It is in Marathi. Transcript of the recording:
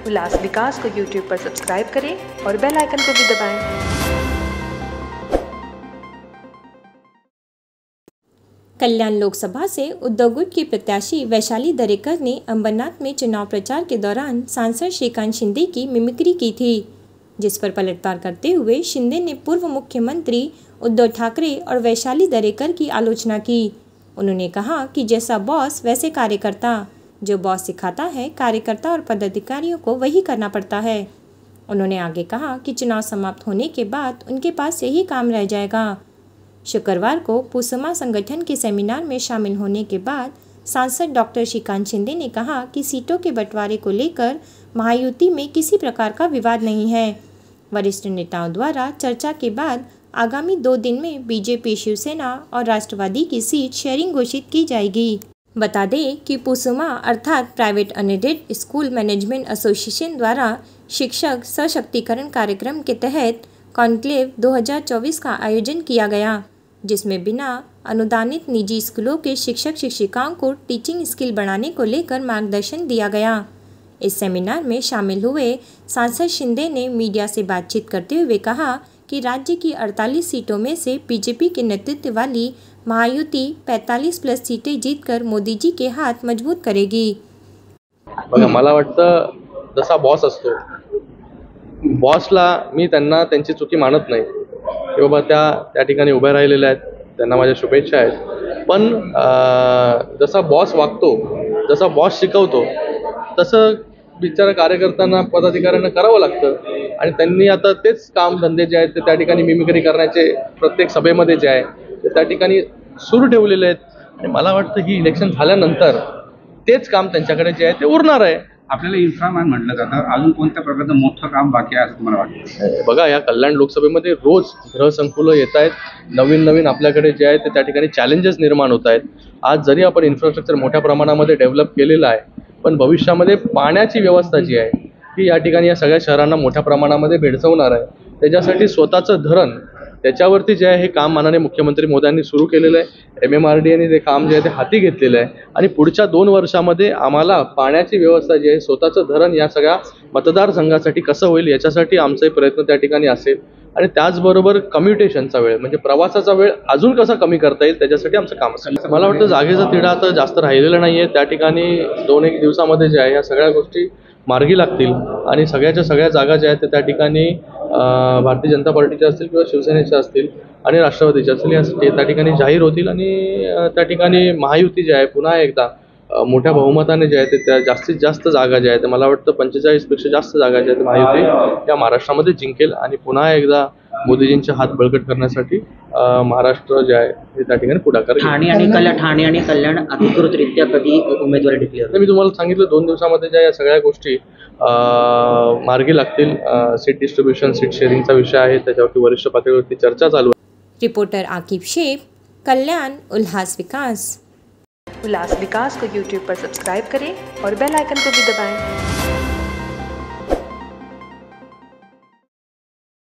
उल्लास विकास को YouTube पर सब्सक्राइब करें और बेल आइकन को भी दबाएं। कल्याण लोकसभा से उद्धव गुट की प्रत्याशी वैशाली दरेकर ने अंबरनाथ में चुनाव प्रचार के दौरान सांसद श्रीकांत शिंदे की मिमिक्री की थी, जिस पर पलटवार करते हुए शिंदे ने पूर्व मुख्यमंत्री उद्धव ठाकरे और वैशाली दरेकर की आलोचना की। उन्होंने कहा कि जैसा बॉस वैसे कार्यकर्ता, जो बॉस सिखाता है कार्यकर्ता और पदाधिकारियों को वही करना पड़ता है। उन्होंने आगे कहा कि चुनाव समाप्त होने के बाद उनके पास यही काम रह जाएगा। शुक्रवार को पुसमा संगठन के सेमिनार में शामिल होने के बाद सांसद डॉक्टर श्रीकांत शिंदे ने कहा कि सीटों के बंटवारे को लेकर महायुति में किसी प्रकार का विवाद नहीं है। वरिष्ठ नेताओं द्वारा चर्चा के बाद आगामी 2 दिन में बीजेपी, शिवसेना और राष्ट्रवादी की सीट शेयरिंग घोषित की जाएगी। बता दें कि पुसमा अर्थात private unaided school management association द्वारा शिक्षक सशक्तिकरण कार्यक्रम के तहत कॉन्क्लेव 2024 का आयोजन किया गया, जिसमें बिना अनुदानित निजी स्कूलों के शिक्षक शिक्षिकाओं को टीचिंग स्किल बढ़ाने को लेकर मार्गदर्शन दिया गया। इस सेमिनार में शामिल हुए सांसद शिंदे ने मीडिया से बातचीत करते हुए कहा कि राज्य की 48 सीटों में से बीजेपी के नेतृत्व वाली महायुति 45+ सीटें जीतकर मोदी जी के हाथ मजबूत करेगी। बघा, मला वाटतं जसा बॉस असतो, बॉसला मी त्यांची चुकी मानत नाही की बाबा त्या ठिकाणी उभे राहिलेले आहेत, त्यांना माझ्या शुभेच्छा आहेत। पण जसा बॉस वागतो, जसा बॉस शिकवतो, तसं बिचारा कार्यकर्त्यांना, पदाधिकाऱ्यांना करावं लागतं। आणि त्यांनी आता तेच काम धंदे जे आहेत ते त्या ठिकाणी मिमिक्री करण्याचे प्रत्येक सभेमध्ये जे आहे ते त्या ठिकाणी सुरू ठेवलेले आहेत। आणि मला वाटतं ही इलेक्शन झाल्यानंतर तेच काम त्यांच्याकडे जे आहे ते उरणार आहे। आपल्याला इन्फ्रामॅन म्हटलं जातं, अजून कोणत्या प्रकारचं मोठं काम बाकी आहे असं तुम्हाला वाटतं? बघा, या कल्याण लोकसभेमध्ये रोज ग्रहसंकुलं येत आहेत, नवीन आपल्याकडे जे आहे ते त्या ठिकाणी चॅलेंजेस निर्माण होत आहेत। आज जरी आपण इन्फ्रास्ट्रक्चर मोठ्या प्रमाणामध्ये डेव्हलप केलेलं आहे, पण भविष्यामध्ये पाण्याची व्यवस्था जी आहे ती या ठिकाणी या सगळ्या शहरांना मोठ्या प्रमाणामध्ये भेडसावणार आहे। त्याच्यासाठी स्वतःचं धरण, त्याच्यावरती जे आहे हे काम माननीय मुख्यमंत्री मोदयांनी सुरू केलेलं आहे। MMRDAने ते काम जे आहे ते हाती घेतलेलं आहे आणि पुढच्या 2 वर्षामध्ये आम्हाला पाण्याची व्यवस्था जी आहे, स्वतःचं धरण या सगळ्या मतदारसंघासाठी कसं होईल याच्यासाठी आमचाही प्रयत्न त्या ठिकाणी असेल। आणि त्याचबरोबर कम्युटेशनचा वेळ म्हणजे प्रवासाचा वेळ अजून कसा कमी करता येईल त्याच्यासाठी आमचं काम असेल। मला वाटतं जागेचा तिढा आता जास्त राहिलेला नाही आहे। त्या ठिकाणी 2-1 दिवसामध्ये जे आहे या सगळ्या गोष्टी मार्गी लागतील आणि सगळ्याच्या सगळ्या जागा ज्या आहेत त्या ठिकाणी भारतीय जनता पार्टीच्या असतील किंवा शिवसेनेच्या असतील आणि राष्ट्रवादीच्या असतील या त्या ठिकाणी जाहीर होतील आणि त्या ठिकाणी महायुती जे आहे पुन्हा एकदा मोठ्या बहुमताने जे आहे ते त्या जास्तीत जास्त जागा ज्या आहेत मला वाटतं 45 पेक्षा जास्त जागा ज्या आहेत महायुती या महाराष्ट्रामध्ये जिंकेल आणि पुन्हा एकदा मोदीजींचे हात बळकट करण्यासाठी महाराष्ट्र जे आहे हे त्या ठिकाणी पुढाकार घेईल। ठाणे आणि कल्याण अधिकृतरित्या कधी उमेदवारी डिक्लेअर? मी तुम्हाला सांगितलं 2 दिवसामध्ये ज्या या सगळ्या गोष्टी मार्गी लागतील। सीट डिस्ट्रीब्युशन, सीट शेअरिंगचा विषय आहे, त्याच्यावरती वरिष्ठ पातळीवरती चर्चा चालू आहे। रिपोर्टर आकिब शेख, कल्याण उल्लास विकास। उल्लास विकास को YouTube पर सब्सक्राइब करें और बेल आइकन को भी दबाएं।